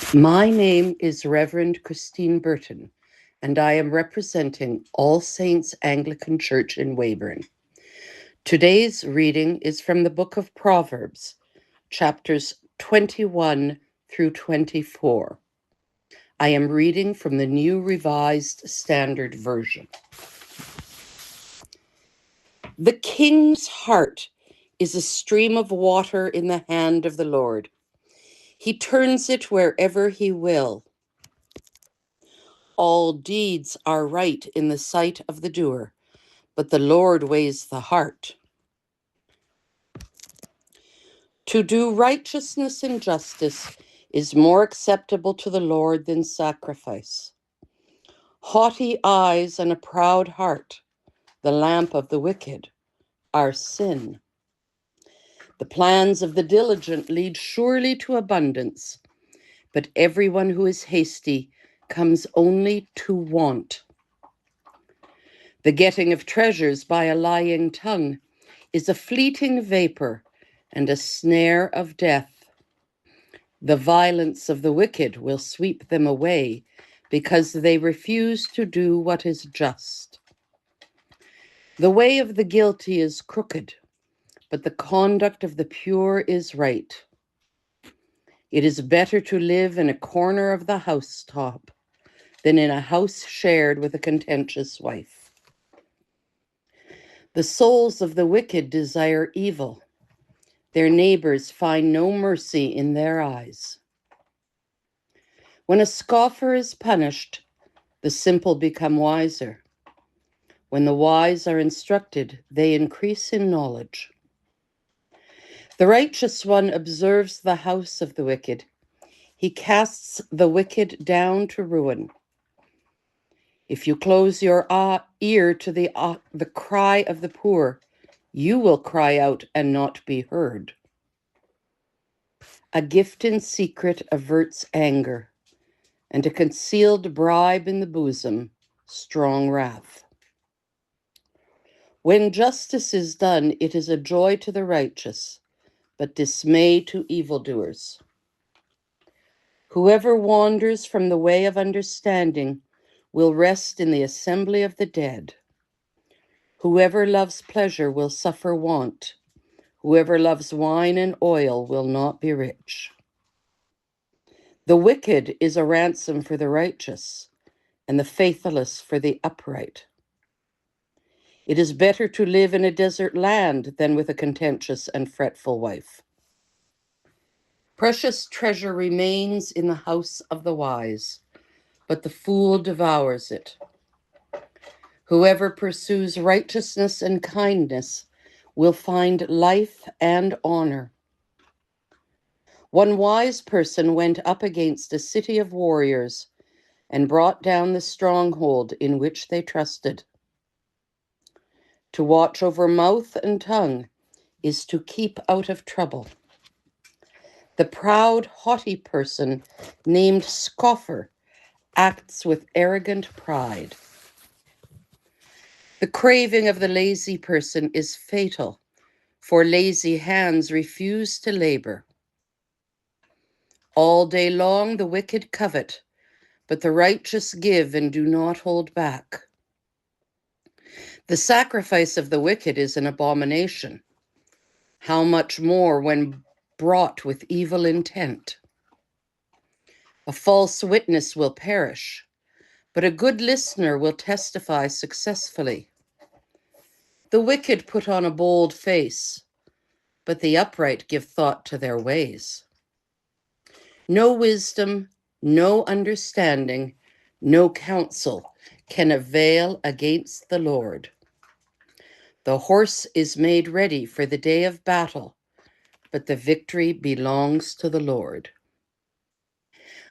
My name is Reverend Christine Burton, and I am representing All Saints Anglican Church in Weyburn. Today's reading is from the book of Proverbs, chapters 21 through 24. I am reading from the New Revised Standard Version. The king's heart is a stream of water in the hand of the Lord. He turns it wherever he will. All deeds are right in the sight of the doer, but the Lord weighs the heart. To do righteousness and justice is more acceptable to the Lord than sacrifice. Haughty eyes and a proud heart, the lamp of the wicked, are sin. The plans of the diligent lead surely to abundance, but everyone who is hasty comes only to want. The getting of treasures by a lying tongue is a fleeting vapor and a snare of death. The violence of the wicked will sweep them away because they refuse to do what is just. The way of the guilty is crooked, but the conduct of the pure is right. It is better to live in a corner of the housetop than in a house shared with a contentious wife. The souls of the wicked desire evil. Their neighbors find no mercy in their eyes. When a scoffer is punished, the simple become wiser. When the wise are instructed, they increase in knowledge. The righteous one observes the house of the wicked. He casts the wicked down to ruin. If you close your ear to the cry of the poor, you will cry out and not be heard. A gift in secret averts anger, and a concealed bribe in the bosom, strong wrath. When justice is done, it is a joy to the righteous, but dismay to evildoers. Whoever wanders from the way of understanding will rest in the assembly of the dead. Whoever loves pleasure will suffer want. Whoever loves wine and oil will not be rich. The wicked is a ransom for the righteous, and the faithless for the upright. It is better to live in a desert land than with a contentious and fretful wife. Precious treasure remains in the house of the wise, but the fool devours it. Whoever pursues righteousness and kindness will find life and honor. One wise person went up against a city of warriors and brought down the stronghold in which they trusted. To watch over mouth and tongue is to keep out of trouble. The proud, haughty person, named scoffer, acts with arrogant pride. The craving of the lazy person is fatal, for lazy hands refuse to labor. All day long the wicked covet, but the righteous give and do not hold back. The sacrifice of the wicked is an abomination. How much more when brought with evil intent? A false witness will perish, but a good listener will testify successfully. The wicked put on a bold face, but the upright give thought to their ways. No wisdom, no understanding, no counsel can avail against the Lord. The horse is made ready for the day of battle, but the victory belongs to the Lord.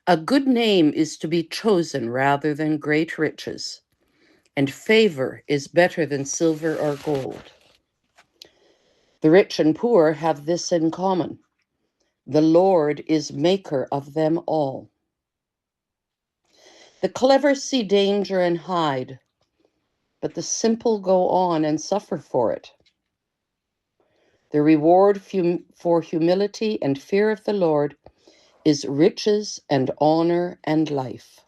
A good name is to be chosen rather than great riches, and favor is better than silver or gold. The rich and poor have this in common: the Lord is maker of them all. The clever see danger and hide, but the simple go on and suffer for it. The reward for humility and fear of the Lord is riches and honor and life.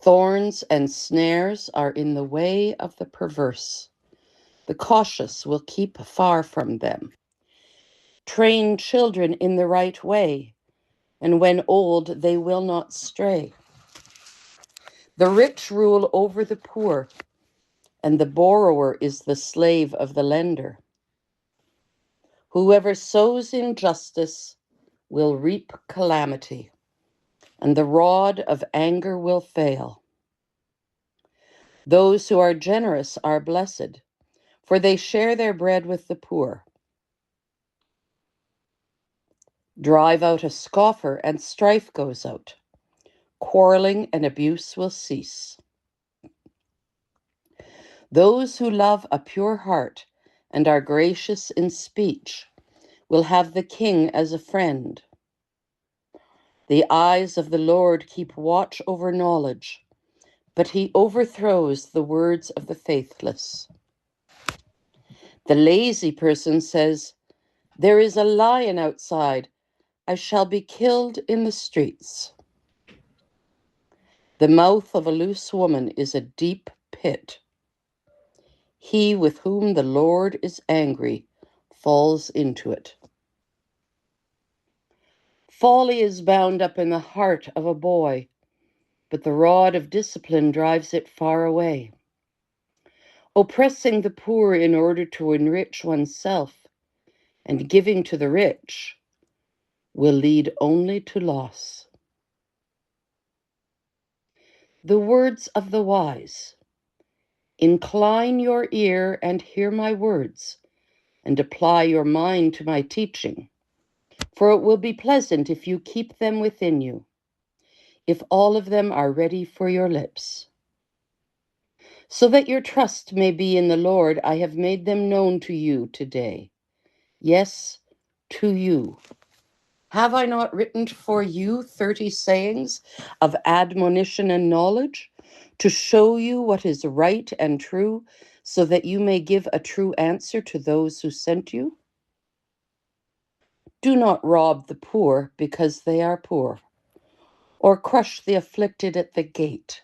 Thorns and snares are in the way of the perverse. The cautious will keep far from them. Train children in the right way, and when old they will not stray. The rich rule over the poor, and the borrower is the slave of the lender. Whoever sows injustice will reap calamity, and the rod of anger will fail. Those who are generous are blessed, for they share their bread with the poor. Drive out a scoffer, and strife goes out. Quarreling and abuse will cease. Those who love a pure heart and are gracious in speech will have the king as a friend. The eyes of the Lord keep watch over knowledge, but he overthrows the words of the faithless. The lazy person says, "There is a lion outside. I shall be killed in the streets." The mouth of a loose woman is a deep pit. He with whom the Lord is angry falls into it. Folly is bound up in the heart of a boy, but the rod of discipline drives it far away. Oppressing the poor in order to enrich oneself and giving to the rich will lead only to loss. The words of the wise. Incline your ear and hear my words, and apply your mind to my teaching, for it will be pleasant if you keep them within you, if all of them are ready for your lips. So that your trust may be in the Lord, I have made them known to you today. Yes, to you. Have I not written for you 30 sayings of admonition and knowledge, to show you what is right and true, so that you may give a true answer to those who sent you? Do not rob the poor because they are poor, or crush the afflicted at the gate.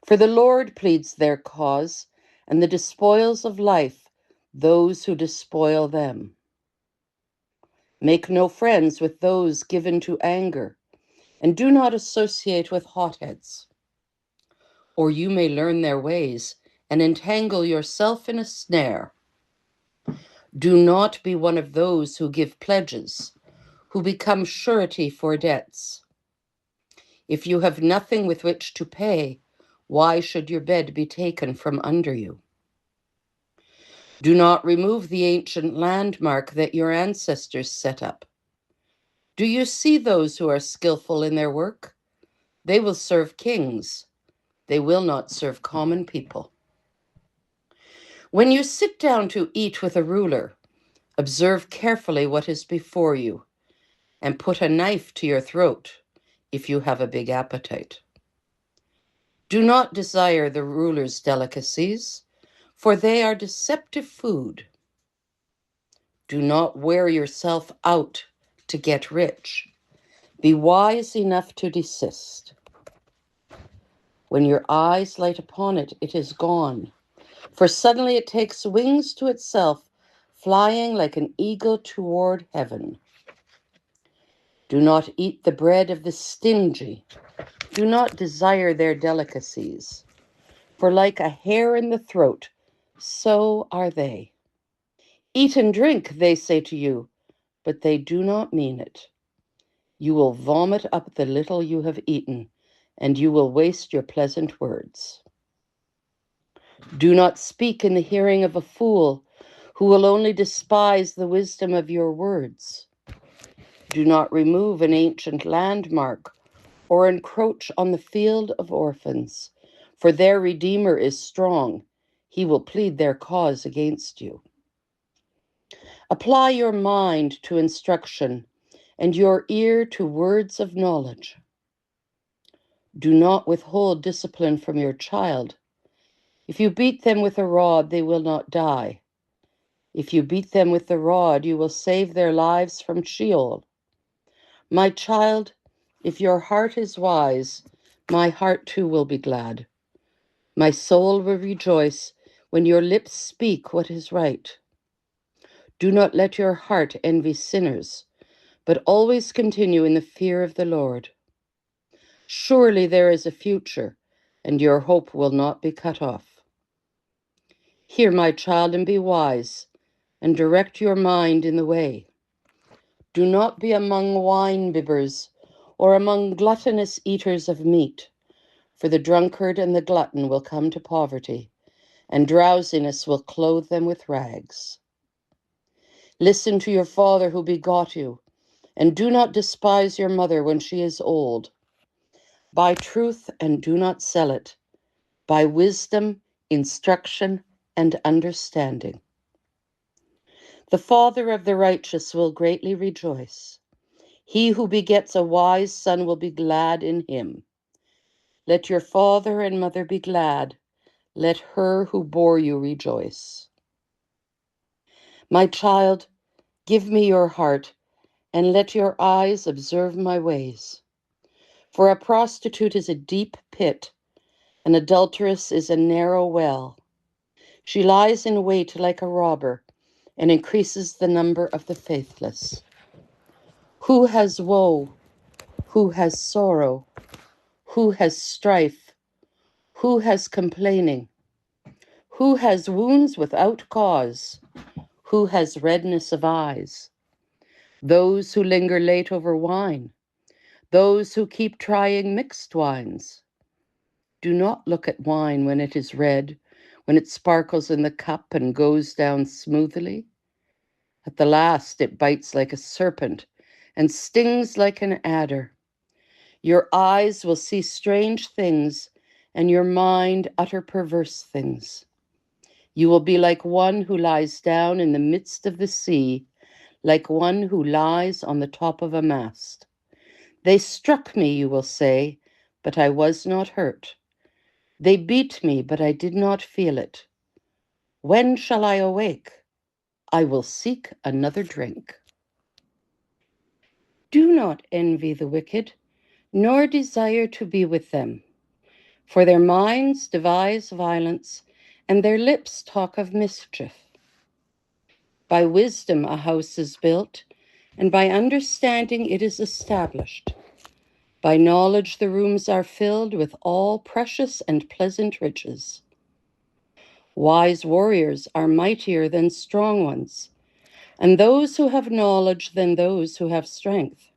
For the Lord pleads their cause, and the despoils of life those who despoil them. Make no friends with those given to anger, and do not associate with hotheads, or you may learn their ways and entangle yourself in a snare. Do not be one of those who give pledges, who become surety for debts. If you have nothing with which to pay, why should your bed be taken from under you? Do not remove the ancient landmark that your ancestors set up. Do you see those who are skillful in their work? They will serve kings. They will not serve common people. When you sit down to eat with a ruler, observe carefully what is before you, and put a knife to your throat if you have a big appetite. Do not desire the ruler's delicacies, for they are deceptive food. Do not wear yourself out to get rich. Be wise enough to desist. When your eyes light upon it, it is gone, for suddenly it takes wings to itself, flying like an eagle toward heaven. Do not eat the bread of the stingy. Do not desire their delicacies, for like a hair in the throat, so are they. Eat and drink, they say to you, but they do not mean it. You will vomit up the little you have eaten, and you will waste your pleasant words. Do not speak in the hearing of a fool, who will only despise the wisdom of your words. Do not remove an ancient landmark or encroach on the field of orphans, for their Redeemer is strong. He will plead their cause against you. Apply your mind to instruction and your ear to words of knowledge. Do not withhold discipline from your child. If you beat them with a rod, they will not die. If you beat them with the rod, you will save their lives from Sheol. My child, if your heart is wise, my heart too will be glad. My soul will rejoice when your lips speak what is right. Do not let your heart envy sinners, but always continue in the fear of the Lord. Surely there is a future, and your hope will not be cut off. Hear, my child, and be wise, and direct your mind in the way. Do not be among wine-bibbers, or among gluttonous eaters of meat, for the drunkard and the glutton will come to poverty, and drowsiness will clothe them with rags. Listen to your father who begot you, and do not despise your mother when she is old. Buy truth and do not sell it. Buy wisdom, instruction, and understanding. The father of the righteous will greatly rejoice. He who begets a wise son will be glad in him. Let your father and mother be glad. Let her who bore you rejoice. My child, give me your heart, and let your eyes observe my ways. For a prostitute is a deep pit, an adulteress is a narrow well. She lies in wait like a robber, and increases the number of the faithless. Who has woe? Who has sorrow? Who has strife? Who has complaining? Who has wounds without cause? Who has redness of eyes? Those who linger late over wine, those who keep trying mixed wines. Do not look at wine when it is red, when it sparkles in the cup and goes down smoothly. At the last it bites like a serpent and stings like an adder. Your eyes will see strange things, and your mind utter perverse things. You will be like one who lies down in the midst of the sea, like one who lies on the top of a mast. They struck me, you will say, but I was not hurt. They beat me, but I did not feel it. When shall I awake? I will seek another drink. Do not envy the wicked, nor desire to be with them. For their minds devise violence, and their lips talk of mischief. By wisdom a house is built, and by understanding it is established. By knowledge the rooms are filled with all precious and pleasant riches. Wise warriors are mightier than strong ones, and those who have knowledge than those who have strength.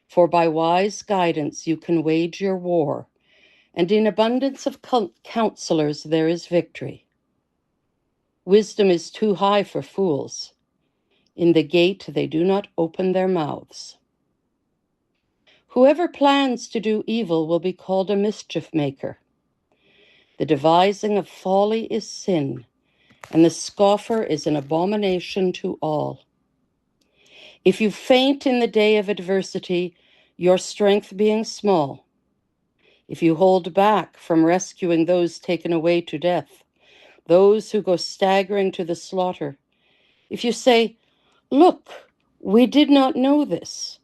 For by wise guidance you can wage your war, and in abundance of counselors there is victory. Wisdom is too high for fools. In the gate they do not open their mouths. Whoever plans to do evil will be called a mischief maker. The devising of folly is sin, and the scoffer is an abomination to all. If you faint in the day of adversity, your strength being small, if you hold back from rescuing those taken away to death, those who go staggering to the slaughter, if you say, "Look, we did not know this,"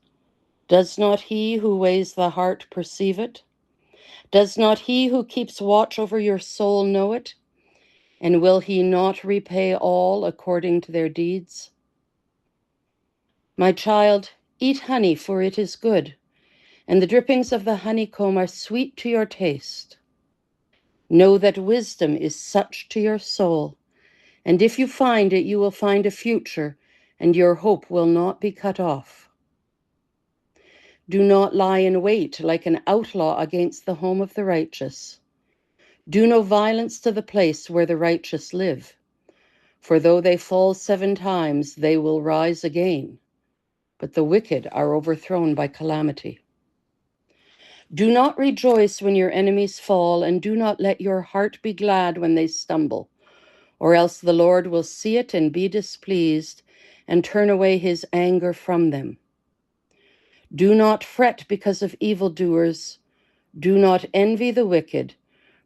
does not he who weighs the heart perceive it? Does not he who keeps watch over your soul know it? And will he not repay all according to their deeds? My child, eat honey, for it is good, and the drippings of the honeycomb are sweet to your taste. Know that wisdom is such to your soul, and if you find it, you will find a future, and your hope will not be cut off. Do not lie in wait like an outlaw against the home of the righteous. Do no violence to the place where the righteous live. For though they fall 7 times, they will rise again. But the wicked are overthrown by calamity. Do not rejoice when your enemies fall, and do not let your heart be glad when they stumble, or else the Lord will see it and be displeased, and turn away his anger from them. Do not fret because of evildoers. Do not envy the wicked,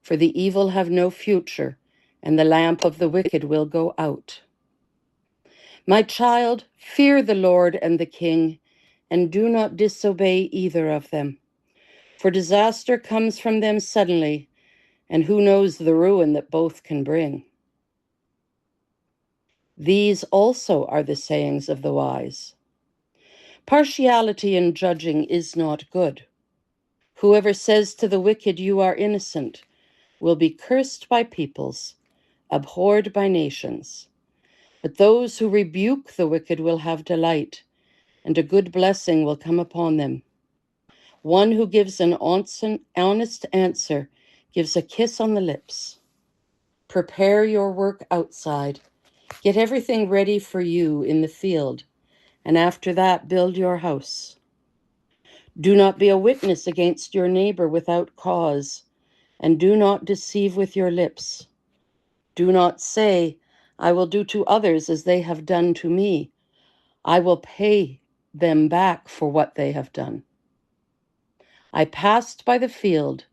for the evil have no future, and the lamp of the wicked will go out. My child, fear the Lord and the King, and do not disobey either of them. For disaster comes from them suddenly, and who knows the ruin that both can bring. These also are the sayings of the wise. Partiality in judging is not good. Whoever says to the wicked, "You are innocent," will be cursed by peoples, abhorred by nations. But those who rebuke the wicked will have delight, and a good blessing will come upon them. One who gives an honest answer gives a kiss on the lips. Prepare your work outside. Get everything ready for you in the field, and after that build your house. Do not be a witness against your neighbor without cause, and do not deceive with your lips. Do not say, "I will do to others as they have done to me. I will pay them back for what they have done." I passed by the field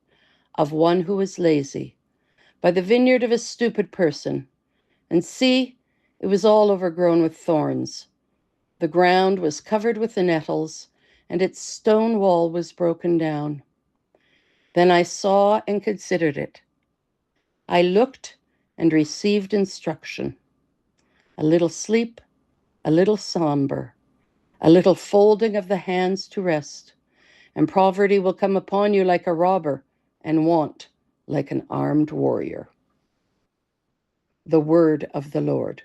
of one who was lazy, by the vineyard of a stupid person, and see, it was all overgrown with thorns. The ground was covered with the nettles, and its stone wall was broken down. Then I saw and considered it. I looked and received instruction. A little sleep, a little slumber, a little folding of the hands to rest, and poverty will come upon you like a robber, and want like an armed warrior. The word of the Lord.